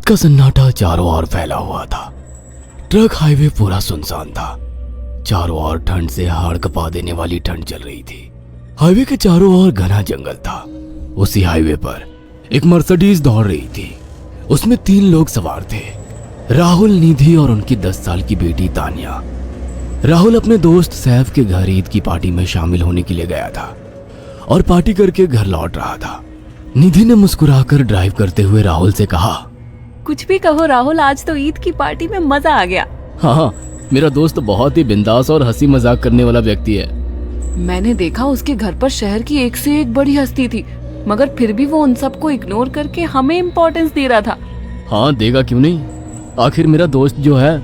रात का सन्नाटा चारों ओर फैला हुआ था। ट्रक हाईवे पूरा सुनसान था। चारों ओर ठंड से हाड़ कपा देने वाली ठंड चल रही थी। हाईवे के चारों ओर घना जंगल था। उसी हाईवे पर एक मर्सिडीज दौड़ रही थी। उसमें 3 लोग सवार थे, राहुल, निधि और उनकी 10 साल की बेटी तानिया। राहुल अपने दोस्त सैफ के घर ईद की पार्टी में शामिल होने के लिए गया था और पार्टी करके घर लौट रहा था। निधि ने मुस्कुराकर ड्राइव करते हुए राहुल से कहा, कुछ भी कहो राहुल, आज तो ईद की पार्टी में मजा आ गया। हाँ, मेरा दोस्त बहुत ही बिंदास और हंसी मजाक करने वाला व्यक्ति है। मैंने देखा उसके घर पर शहर की एक से एक बड़ी हस्ती थी, मगर फिर भी वो उन सबको इग्नोर करके हमें इम्पोर्टेंस दे रहा था। हाँ, देगा क्यों नहीं, आखिर मेरा दोस्त जो है।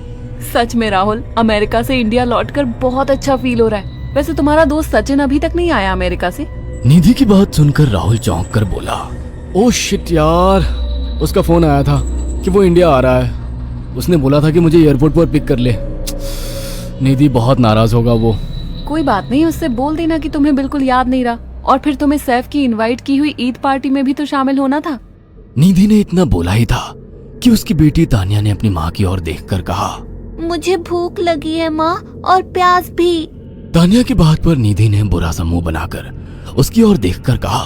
सच में राहुल, अमेरिका से इंडिया लौटकर बहुत अच्छा फील हो रहा है। वैसे तुम्हारा दोस्त सचिन अभी तक नहीं आया अमेरिका से? निधि की बात सुनकर राहुल चौंक कर बोला, ओह शिट यार, उसका फोन आया था कि वो इंडिया आ रहा है। उसने बोला था कि मुझे एयरपोर्ट पर पिक कर ले। निधि बहुत नाराज होगा वो। कोई बात नहीं, उससे बोल देना कि तुम्हें बिल्कुल याद नहीं रहा और फिर तुम्हें सैफ की इनवाइट की हुई ईद पार्टी में भी तो शामिल होना था। निधि ने इतना बोला ही था कि उसकी बेटी तानिया ने अपनी माँ की ओर देखकर कहा, मुझे भूख लगी है माँ, और प्यास भी। तानिया की बात पर निधि ने बुरा सा मुंह बनाकर उसकी ओर देखकर कहा,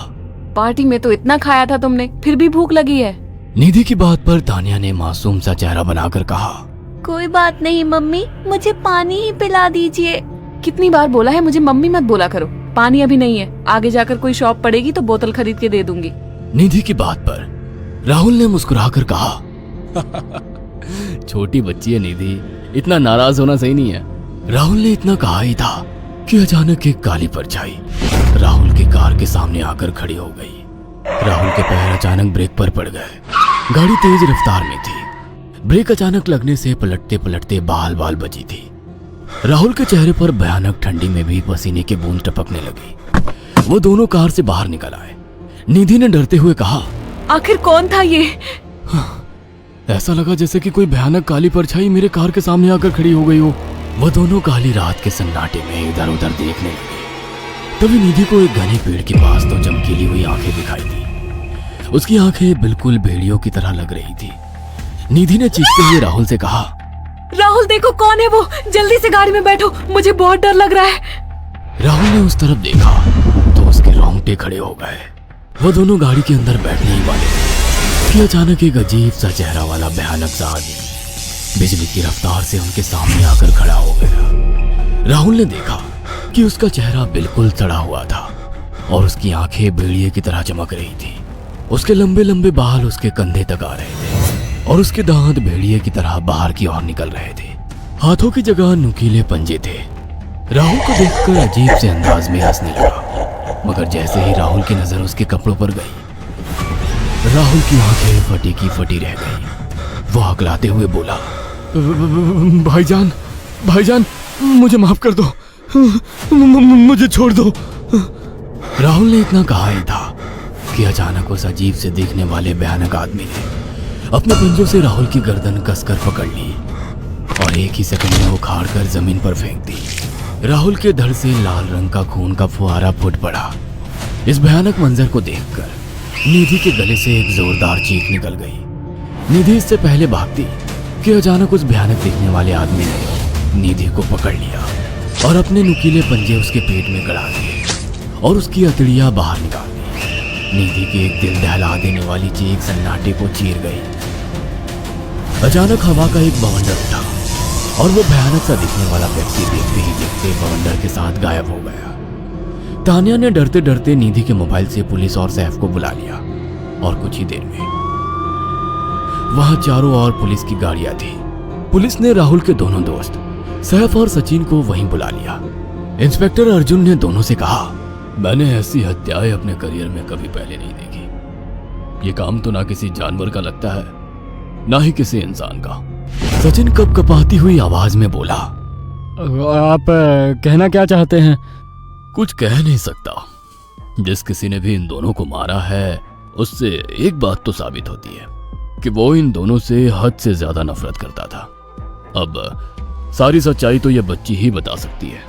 पार्टी में तो इतना खाया था तुमने, फिर भी भूख लगी है। निधि की बात पर तानिया ने मासूम सा चेहरा बनाकर कहा, कोई बात नहीं मम्मी, मुझे पानी ही पिला दीजिए। कितनी बार बोला है मुझे मम्मी मत बोला करो। पानी अभी नहीं है, आगे जाकर कोई शॉप पड़ेगी तो बोतल खरीद के दे दूंगी। निधि की बात पर राहुल ने मुस्कुराकर कहा, छोटी बच्ची है निधि, इतना नाराज होना सही नहीं है। राहुल ने इतना कहा ही था कि अचानक एक काली परछाई राहुल की कार के सामने आकर खड़ी हो गई। राहुल के पैर अचानक ब्रेक पर पड़ गए। गाड़ी तेज रफ्तार में थी। ब्रेक अचानक लगने से पलटते पलटते बाल बाल बची थी। राहुल के चेहरे पर भयानक ठंडी में भी पसीने की बूंद टपकने लगी। वो दोनों कार से बाहर निकल आए। निधि ने डरते हुए कहा, आखिर कौन था ये? ऐसा लगा जैसे कि कोई भयानक काली परछाई मेरे कार के सामने आकर खड़ी हो गई हो। वह दोनों काली रात के सन्नाटे में इधर उधर देखने लगे। तभी निधि को एक घने पेड़ के पास दो चमकीली हुई आंखें दिखाई दी। उसकी आंखें बिल्कुल भेड़ियों की तरह लग रही थी। निधि ने चीखते हुए राहुल से कहा, राहुल देखो कौन है वो, जल्दी से गाड़ी में बैठो, मुझे बहुत डर लग रहा है। राहुल ने उस तरफ देखा तो उसके रोंगटे खड़े हो गए। वो दोनों गाड़ी के अंदर बैठने ही वाले थे कि अचानक एक अजीब सा चेहरा वाला भयानक सा आदमी बिजली की रफ्तार से उनके सामने आकर खड़ा हो गया। राहुल ने देखा कि उसका चेहरा बिल्कुल सड़ा हुआ था और उसकी आंखें भेड़िए की तरह चमक रही थी। उसके लंबे लंबे बाल उसके कंधे तक आ रहे थे और उसके दांत भेड़िए की तरह बाहर की ओर निकल रहे थे। हाथों की जगह नुकीले पंजे थे। राहुल को देखकर अजीब से अंदाज में हंसने लगा, मगर जैसे ही राहुल की नजर उसके कपड़ों पर गई, राहुल की आंखें फटी की फटी रह गई। वो हकलाते हुए बोला, भाईजान, भाईजान, मुझे माफ कर दो, मुझे छोड़ दो। राहुल ने इतना कहा ही था कि अचानक उस अजीब से दिखने वाले भयानक आदमी ने अपने पंजों से राहुल की गर्दन कसकर पकड़ ली और एक ही सेकंड में उखाड़ कर जमीन पर फेंक दी। राहुल के धड़ से लाल रंग का खून का फुहारा फूट पड़ा। इस भयानक मंजर को देखकर निधि के गले से एक जोरदार चीख निकल गई। निधि इससे पहले भागती कि अचानक उस भयानक दिखने वाले आदमी ने निधि को पकड़ लिया और अपने नुकीले पंजे उसके पेट में गड़ा दिए और उसकी अतड़ियां बाहर निकाल दी। निधि की एक दिल दहला देने वाली चीख सन्नाटे को चीर गई। अचानक हवा का एक बवंडर उठा और वो भयानक सा दिखने वाला व्यक्ति देखते ही देखते बवंडर के साथ गायब हो गया। तानिया ने डरते डरते निधि के मोबाइल से पुलिस और सैफ को बुला लिया और कुछ ही देर में वहां चारों ओर पुलिस की गाड़ियां थी। पुलिस ने राहुल के दोनों दोस्त सैफ और सचिन को वहीं बुला लिया। इंस्पेक्टर अर्जुन ने दोनों से कहा, मैंने ऐसी हत्याएं अपने करियर में कभी पहले नहीं देखी। ये काम तो ना किसी जानवर का लगता है, ना ही किसी इंसान का। सचिन कपकपाती हुई आवाज में बोला, आप कहना क्या चाहते हैं? कुछ कह नहीं सकता। जिस किसी ने भी इन दोनों को मारा है उससे एक बात तो साबित होती है कि वो इन दोनों से हद से ज्यादा नफरत करता था। अब सारी सच्चाई तो ये बच्ची ही बता सकती है।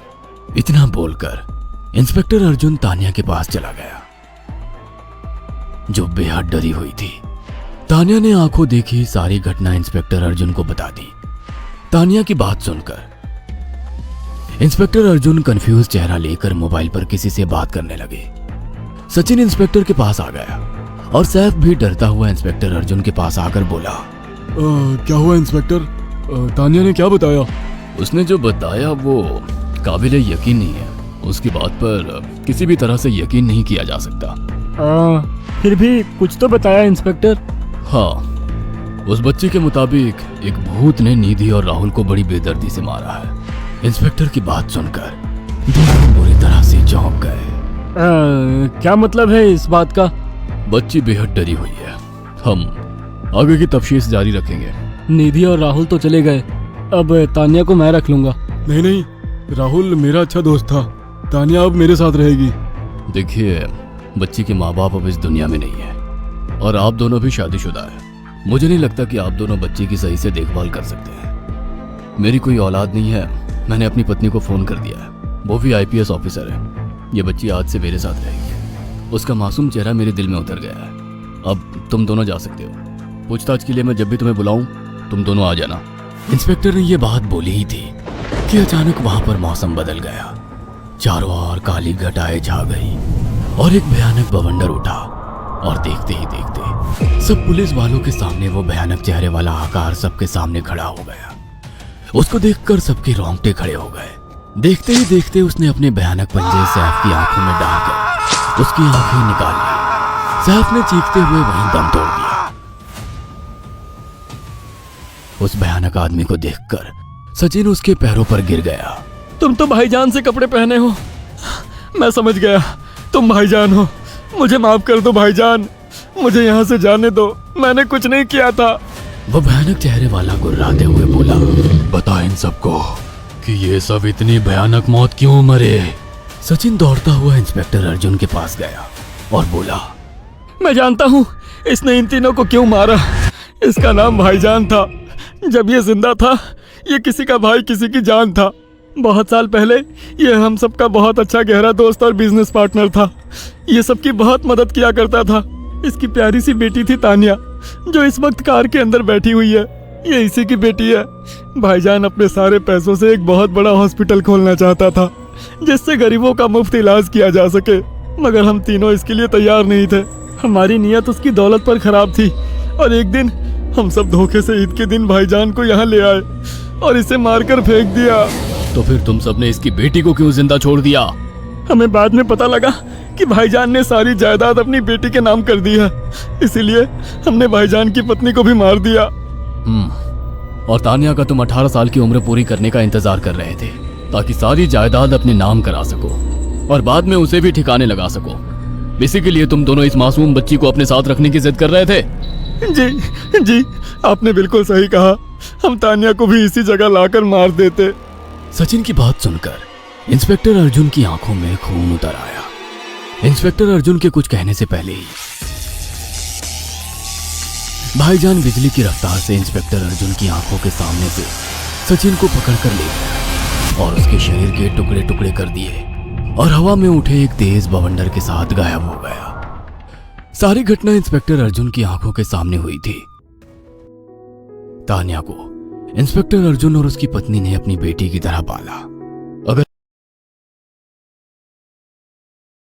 इतना बोलकर इंस्पेक्टर अर्जुन तानिया के पास चला गया, जो बेहद डरी हुई थी। तानिया ने आंखों देखी सारी घटना इंस्पेक्टर अर्जुन को बता दी। तानिया की बात सुनकर इंस्पेक्टर अर्जुन कंफ्यूज चेहरा लेकर मोबाइल पर किसी से बात करने लगे। सचिन इंस्पेक्टर के पास आ गया और सैफ भी डरता हुआ इंस्पेक्टर अर्जुन के पास आकर बोला, क्या हुआ इंस्पेक्टर? तानिया ने क्या बताया? उसने जो बताया वो काबिल यकीन नहीं है। उसकी बात पर किसी भी तरह से यकीन नहीं किया जा सकता। फिर भी कुछ तो बताया इंस्पेक्टर। हाँ, उस बच्चे के मुताबिक एक भूत ने निधि और राहुल को बड़ी बेदर्दी से मारा है। इंस्पेक्टर की बात सुनकर दोनों बुरी तरह से चौंक गए। क्या मतलब है इस बात का? बच्ची बेहद डरी हुई है। हम आगे की तफ्तीश जारी रखेंगे। निधि और राहुल तो चले गए, अब तानिया को मैं रख लूंगा। नहीं नहीं, राहुल मेरा अच्छा दोस्त था। तानिया अब मेरे साथ रहेगी। देखिए, बच्ची के माँ बाप अब इस दुनिया में नहीं है और आप दोनों भी शादीशुदा है। मुझे नहीं लगता कि आप दोनों बच्ची की सही से देखभाल कर सकते हैं। मेरी कोई औलाद नहीं है। मैंने अपनी पत्नी को फोन कर दिया है, वो भी IPS ऑफिसर है। ये बच्ची आज से मेरे साथ रहेगी। उसका मासूम चेहरा मेरे दिल में उतर गया है। अब तुम दोनों जा सकते हो। पूछताछ के लिए मैं जब भी तुम्हें बुलाऊं तुम दोनों आ जाना। इंस्पेक्टर ने ये बात बोली ही थी कि अचानक वहां पर मौसम बदल गया। चारों ओर काली घटाएं छा गई और एक भयानक बवंडर उठा और देखते ही देखते सब पुलिस वालों के सामने वो भयानक चेहरे वाला आकार सबके सामने खड़ा हो गया। उसको देखकर सबके रोंगटे खड़े हो गए। देखते ही देखते उसने अपने भयानक पंजे सैफ की आंखों में डालकर उसकी आंखें निकाल ली। सैफ ने चीखते हुए वहीं दम तोड़ दिया। उस भयानक आदमी को देखकर सचिन उसके पैरों पर गिर गया। तुम तो भाईजान से कपड़े पहने हो। मैं समझ गया, तुम भाईजान हो। मुझे माफ कर दो भाईजान, मुझे यहाँ से जाने दो। मैंने कुछ नहीं किया था। वो भयानक चेहरे वाला गुर्राते हुए बोला, बता इन सबको कि ये सब इतनी भयानक मौत क्यों मरे। सचिन दौड़ता हुआ इंस्पेक्टर अर्जुन के पास गया और बोला, मैं जानता हूँ इसने इन तीनों को क्यों मारा। इसका नाम भाईजान था। जब ये जिंदा था ये किसी का भाई किसी की जान था। बहुत साल पहले ये हम सबका बहुत अच्छा गहरा दोस्त और बिजनेस पार्टनर था। ये सबकी बहुत मदद किया करता था। इसकी प्यारी सी बेटी थी तानिया, जो इस वक्त कार के अंदर बैठी हुई है। ये इसी की बेटी है। भाईजान अपने सारे पैसों से एक बहुत बड़ा हॉस्पिटल खोलना चाहता था जिससे गरीबों का मुफ्त इलाज किया जा सके, मगर हम तीनों इसके लिए तैयार नहीं थे। हमारी नीयत उसकी दौलत पर खराब थी और एक दिन हम सब धोखे से ईद के दिन भाईजान को यहाँ ले आए और इसे मारकर फेंक दिया। तो फिर तुम सबने इसकी बेटी को क्यों जिंदा छोड़ दिया? हमें बाद में पता लगा कि भाईजान ने सारी जायदाद अपनी बेटी के नाम कर दी है, इसीलिए हमने भाईजान की पत्नी को भी मार दिया। और तानिया का तुम 18 साल की उम्र पूरी करने का इंतजार कर रहे थे ताकि सारी जायदाद अपने नाम करा सको और बाद में उसे भी ठिकाने लगा सको। इसी के लिए तुम दोनों इस मासूम बच्ची को अपने साथ रखने की जिद कर रहे थे। जी, आपने बिल्कुल सही कहा। हम तानिया को भी इसी जगह लाकर मार देते। सचिन की बात सुनकर इंस्पेक्टर अर्जुन की आंखों में खून उतर आया। इंस्पेक्टर अर्जुन के कुछ कहने से पहले ही भाईजान बिजली की रफ्तार से इंस्पेक्टर अर्जुन की आंखों के सामने से सचिन को पकड़कर ले गया और उसके शरीर के टुकड़े टुकड़े कर दिए और हवा में उठे एक तेज बवंडर के साथ गायब हो गया। सारी घटना इंस्पेक्टर अर्जुन की आंखों के सामने हुई थी। तानिया को इंस्पेक्टर अर्जुन और उसकी पत्नी ने अपनी बेटी की तरह पाला।